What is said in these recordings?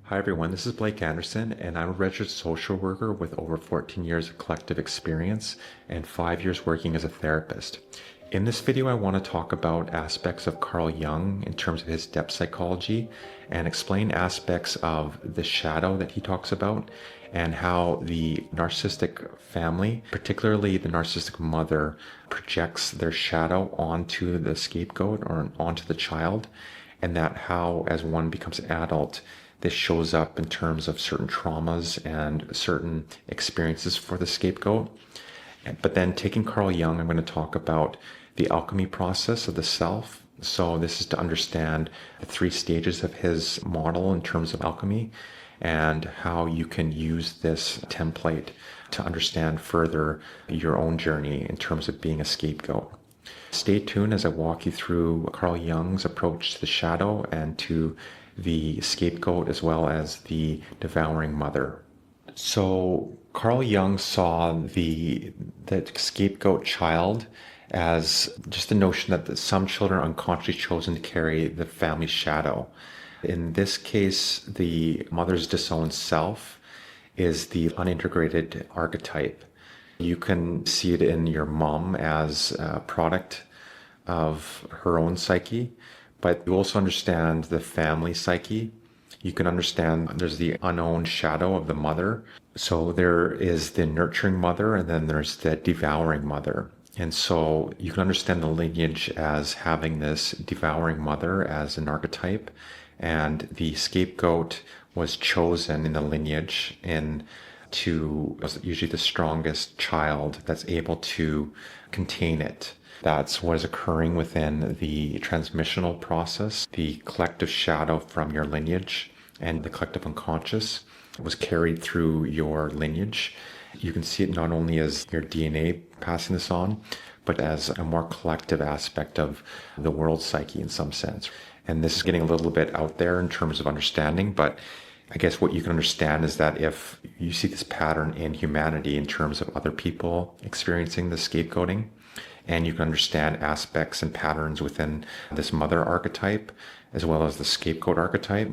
Hi everyone, this is Blake Anderson, and I'm a registered social worker with over 14 years of collective experience and 5 years working as a therapist. In this video, I want to talk about aspects of Carl Jung in terms of his depth psychology and explain aspects of the shadow that he talks about and how the narcissistic family, particularly the narcissistic mother, projects their shadow onto the scapegoat or onto the child, and that how, as one becomes an adult, this shows up in terms of certain traumas and certain experiences for the scapegoat. But then taking Carl Jung, I'm going to talk about the alchemy process of the self. So this is to understand the 3 stages of his model in terms of alchemy and how you can use this template to understand further your own journey in terms of being a scapegoat. Stay tuned as I walk you through Carl Jung's approach to the shadow and to the scapegoat as well as the devouring mother. So Carl Jung saw the scapegoat child as just the notion that some children are unconsciously chosen to carry the family shadow. In this case, the mother's disowned self is the unintegrated archetype. You can see it in your mom as a product of her own psyche, but you also understand the family psyche. You can understand there's the unowned shadow of the mother. So there is the nurturing mother, and then there's the devouring mother. And so you can understand the lineage as having this devouring mother as an archetype, and the scapegoat was chosen in the lineage to usually the strongest child that's able to contain it. That's what is occurring within the transmissional process. The collective shadow from your lineage and the collective unconscious was carried through your lineage. You can see it not only as your DNA passing this on, but as a more collective aspect of the world psyche in some sense. And this is getting a little bit out there in terms of understanding, but I guess what you can understand is that if you see this pattern in humanity in terms of other people experiencing the scapegoating, and you can understand aspects and patterns within this mother archetype, as well as the scapegoat archetype,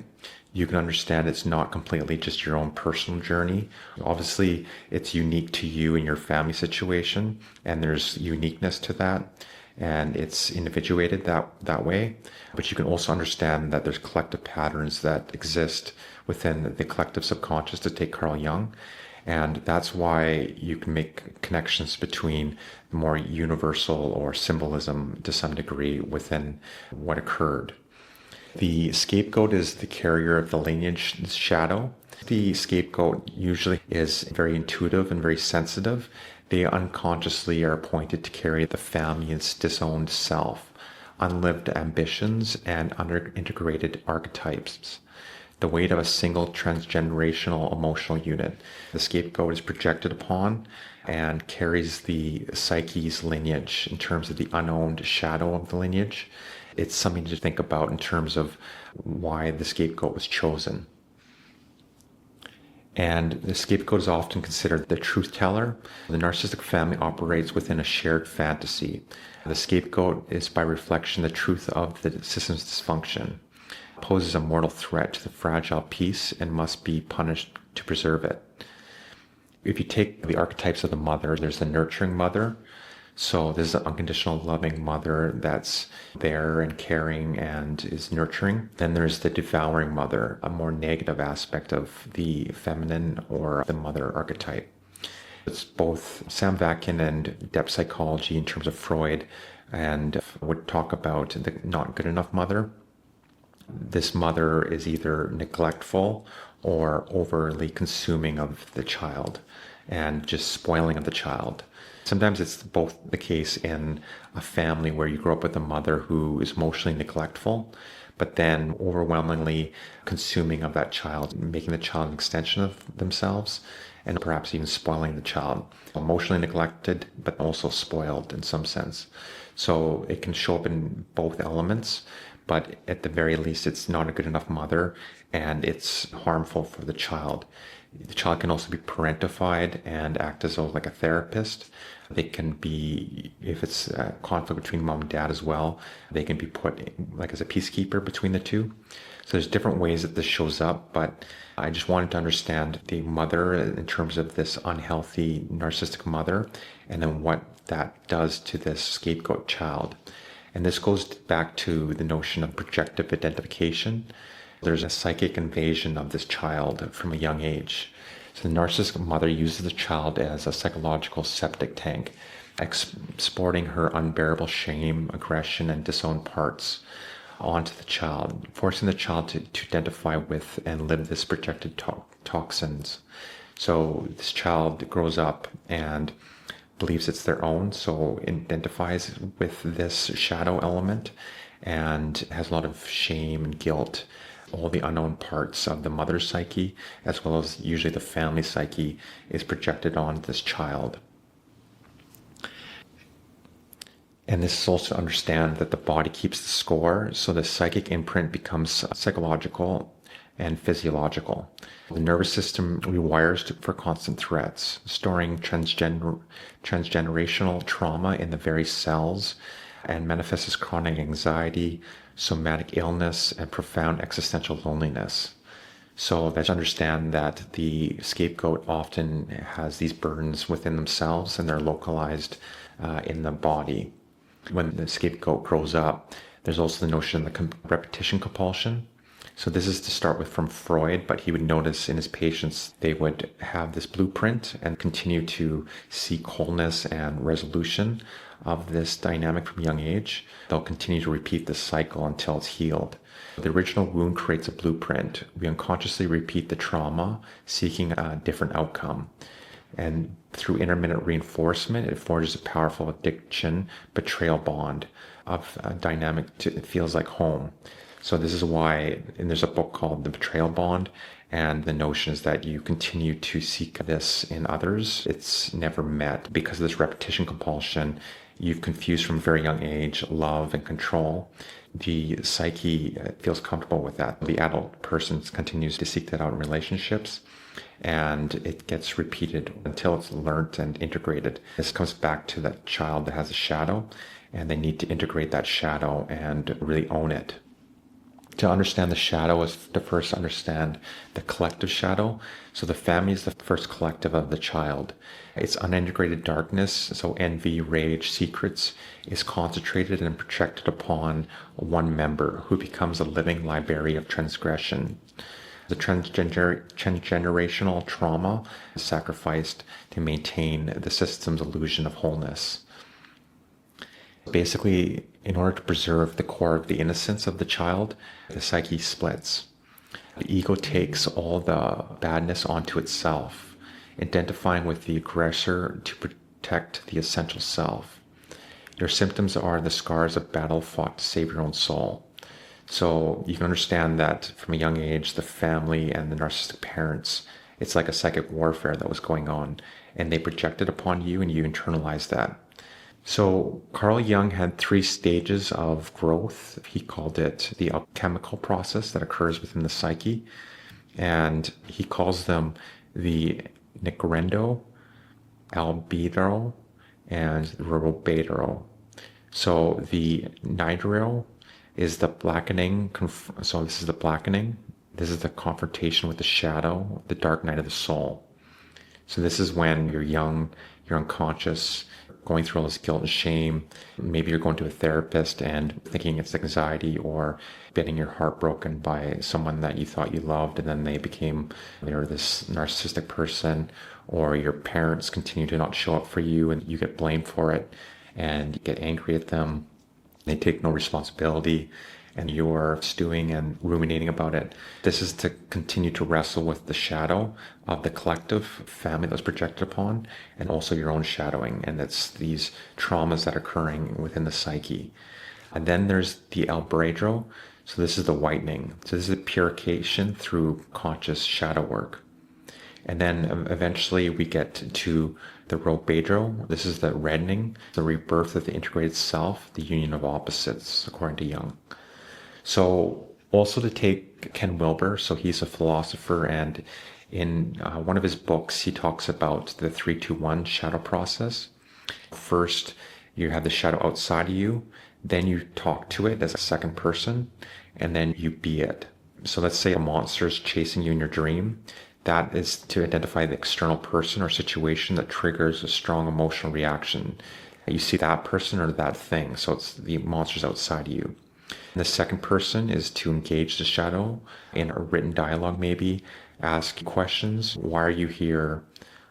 you can understand it's not completely just your own personal journey. Obviously, it's unique to you and your family situation, and there's uniqueness to that, and it's individuated that way. But you can also understand that there's collective patterns that exist within the collective subconscious, to take Carl Jung. And that's why you can make connections between more universal or symbolism to some degree within what occurred. The scapegoat is the carrier of the lineage shadow. The scapegoat usually is very intuitive and very sensitive. They unconsciously are appointed to carry the family's disowned self, unlived ambitions, and underintegrated archetypes. The weight of a single transgenerational emotional unit. The scapegoat is projected upon and carries the psyche's lineage in terms of the unowned shadow of the lineage. It's something to think about in terms of why the scapegoat was chosen. And the scapegoat is often considered the truth teller. The narcissistic family operates within a shared fantasy. The scapegoat is by reflection the truth of the system's dysfunction, poses a mortal threat to the fragile peace, and must be punished to preserve it. If you take the archetypes of the mother, there's the nurturing mother. So this is an unconditional loving mother that's there and caring and is nurturing. Then there's the devouring mother, a more negative aspect of the feminine or the mother archetype. It's both Sam Vakin and depth psychology in terms of Freud, and would talk about the not good enough mother. This mother is either neglectful or overly consuming of the child and just spoiling of the child. Sometimes it's both the case in a family where you grow up with a mother who is emotionally neglectful, but then overwhelmingly consuming of that child, making the child an extension of themselves, and perhaps even spoiling the child. Emotionally neglected, but also spoiled in some sense. So it can show up in both elements. but at the very least, it's not a good enough mother and it's harmful for the child. The child can also be parentified and act as though like a therapist. They can be, if it's a conflict between mom and dad as well, they can be put like as a peacekeeper between the two. So there's different ways that this shows up, but I just wanted to understand the mother in terms of this unhealthy narcissistic mother, and then what that does to this scapegoat child. And this goes back to the notion of projective identification. There's a psychic invasion of this child from a young age. So the narcissistic mother uses the child as a psychological septic tank, exporting her unbearable shame, aggression, and disowned parts onto the child, forcing the child to identify with and live this projected toxins. So this child grows up and believes it's their own, so identifies with this shadow element and has a lot of shame and guilt, all the unknown parts of the mother's psyche, as well as usually the family psyche, is projected on this child. And this is also to understand that the body keeps the score, so the psychic imprint becomes psychological and physiological. The nervous system rewires for constant threats, storing transgenerational trauma in the very cells, and manifests as chronic anxiety, somatic illness, and profound existential loneliness. So let's understand that the scapegoat often has these burdens within themselves and they're localized in the body. When the scapegoat grows up, there's also the notion of the repetition compulsion. So this is to start with from Freud, but he would notice in his patients, they would have this blueprint and continue to seek wholeness and resolution of this dynamic from a young age. They'll continue to repeat this cycle until it's healed. The original wound creates a blueprint. We unconsciously repeat the trauma, seeking a different outcome. And through intermittent reinforcement, it forges a powerful addiction, betrayal bond of a dynamic it feels like home. So this is why, and there's a book called The Betrayal Bond, and the notion is that you continue to seek this in others. It's never met because of this repetition compulsion. You've confused from a very young age love and control. The psyche feels comfortable with that. The adult person continues to seek that out in relationships, and it gets repeated until it's learned and integrated. This comes back to that child that has a shadow, and they need to integrate that shadow and really own it. To understand the shadow is to first understand the collective shadow. So the family is the first collective of the child. Its unintegrated darkness, so envy, rage, secrets, is concentrated and projected upon one member who becomes a living library of transgression. The transgenerational trauma is sacrificed to maintain the system's illusion of wholeness. Basically, in order to preserve the core of the innocence of the child, the psyche splits. The ego takes all the badness onto itself, identifying with the aggressor to protect the essential self. Your symptoms are the scars of battle fought to save your own soul. So you can understand that from a young age, the family and the narcissistic parents, it's like a psychic warfare that was going on, and they projected upon you and you internalized that. So Carl Jung had 3 stages of growth. He called it the alchemical process that occurs within the psyche. And he calls them the nigrendo, albedo, and rubedo. So the nigro is the blackening. So this is the blackening. This is the confrontation with the shadow, the dark night of the soul. So this is when you're young, you're unconscious, going through all this guilt and shame. Maybe you're going to a therapist and thinking it's anxiety, or getting your heart broken by someone that you thought you loved and then they were this narcissistic person, or your parents continue to not show up for you and you get blamed for it and you get angry at them. They take no responsibility and you're stewing and ruminating about it. This is to continue to wrestle with the shadow of the collective family that's projected upon, and also your own shadowing. And it's these traumas that are occurring within the psyche. And then there's the albedo. So this is the whitening. So this is the purification through conscious shadow work. And then eventually we get to the rubedo. This is the reddening, the rebirth of the integrated self, the union of opposites, according to Jung. So also to take Ken Wilber, so he's a philosopher, and in one of his books, he talks about the 3-2-1 shadow process. First, you have the shadow outside of you, then you talk to it as a second person, and then you be it. So let's say a monster is chasing you in your dream. That is to identify the external person or situation that triggers a strong emotional reaction. You see that person or that thing, so it's the monster's outside of you. And the second person is to engage the shadow in a written dialogue, maybe ask questions. Why are you here?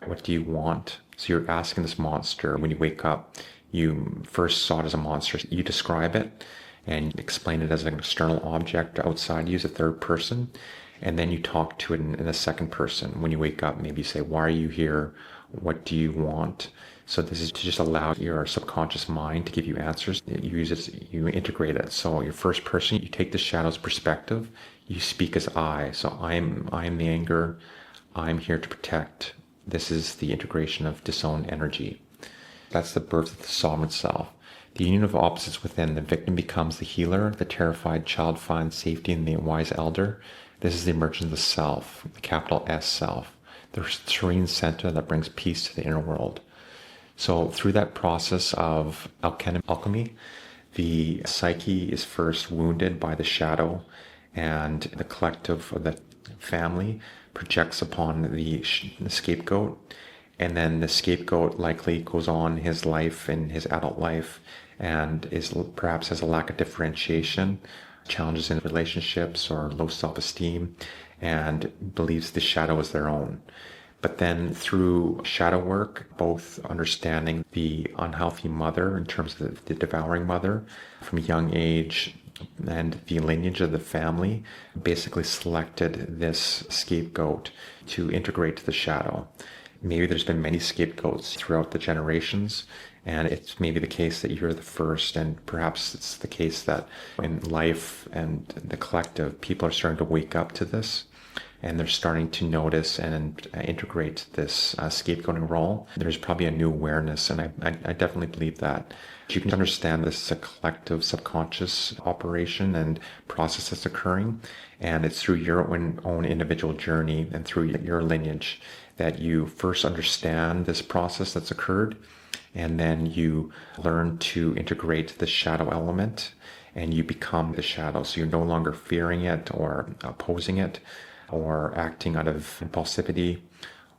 What do you want? So you're asking this monster when you wake up. You first saw it as a monster. You describe it and explain it as an external object outside you as a third person. And then you talk to it in a second person. When you wake up, maybe you say, why are you here? What do you want? So this is to just allow your subconscious mind to give you answers. You use it, you integrate it. So your first person, you take the shadow's perspective. You speak as I. So I'm the anger. I'm here to protect. This is the integration of disowned energy. That's the birth of the sovereign self. The union of opposites within. The victim becomes the healer. The terrified child finds safety in the wise elder. This is the emergence of the self, the capital S self, the serene center that brings peace to the inner world. So through that process of alchemy, the psyche is first wounded by the shadow, and the collective of the family projects upon the scapegoat. And then the scapegoat likely goes on his life in his adult life and is perhaps has a lack of differentiation, challenges in relationships or low self-esteem, and believes the shadow is their own. But then through shadow work, both understanding the unhealthy mother in terms of the devouring mother from a young age and the lineage of the family, basically selected this scapegoat to integrate to the shadow. Maybe there's been many scapegoats throughout the generations, and it's maybe the case that you're the first, and perhaps it's the case that in life and the collective, people are starting to wake up to this, and they're starting to notice and integrate this scapegoating role. There's probably a new awareness, and I definitely believe that. You can understand this is a collective subconscious operation and process that's occurring, and it's through your own individual journey and through your lineage that you first understand this process that's occurred, and then you learn to integrate the shadow element, and you become the shadow. So you're no longer fearing it or opposing it or acting out of impulsivity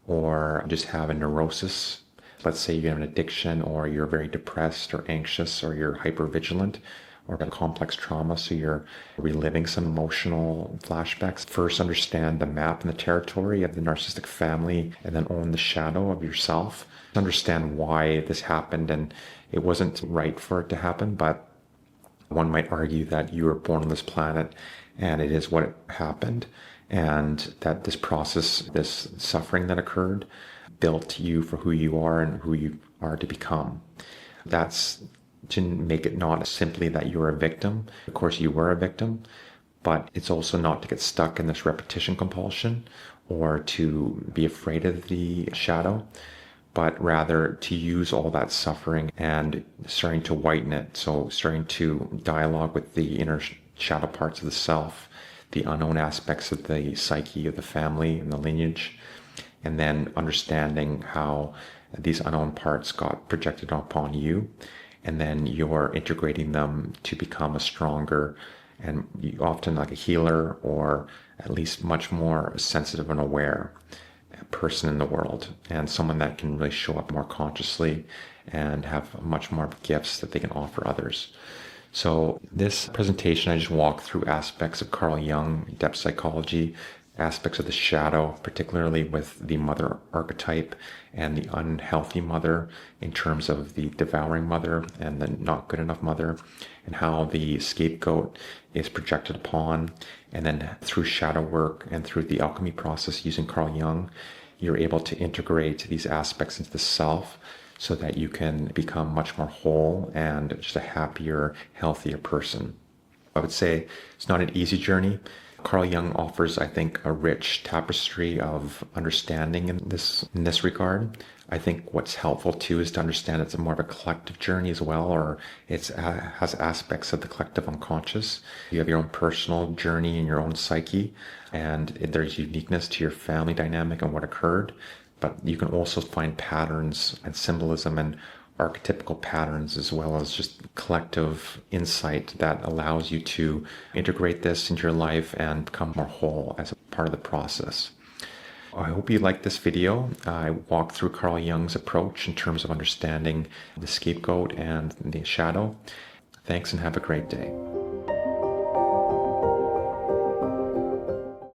or just have a neurosis. Let's say you have an addiction, or you're very depressed or anxious, or you're hypervigilant, or a complex trauma, so you're reliving some emotional flashbacks. First understand the map and the territory of the narcissistic family, and then own the shadow of yourself. Understand why this happened, and it wasn't right for it to happen, but one might argue that you were born on this planet and it is what happened, and that this process, this suffering that occurred, built you for who you are and who you are to become. That's to make it not simply that you're a victim. Of course, you were a victim, but it's also not to get stuck in this repetition compulsion or to be afraid of the shadow, but rather to use all that suffering and starting to whiten it. So starting to dialogue with the inner shadow parts of the self, the unknown aspects of the psyche of the family and the lineage, and then understanding how these unknown parts got projected upon you, and then you're integrating them to become a stronger and often like a healer, or at least much more sensitive and aware person in the world, and someone that can really show up more consciously and have much more gifts that they can offer others. So this presentation, I just walked through aspects of Carl Jung, depth psychology, aspects of the shadow, particularly with the mother archetype and the unhealthy mother in terms of the devouring mother and the not good enough mother, and how the scapegoat is projected upon. And then through shadow work and through the alchemy process using Carl Jung, you're able to integrate these aspects into the self so that you can become much more whole and just a happier, healthier person. I would say it's not an easy journey. Carl Jung offers, I think, a rich tapestry of understanding in this regard. I think what's helpful too is to understand it's more of a collective journey as well, or it has aspects of the collective unconscious. You have your own personal journey and your own psyche, and there's uniqueness to your family dynamic and what occurred. But you can also find patterns and symbolism and archetypical patterns, as well as just collective insight that allows you to integrate this into your life and become more whole as a part of the process. I hope you liked this video. I walked through Carl Jung's approach in terms of understanding the scapegoat and the shadow. Thanks and have a great day.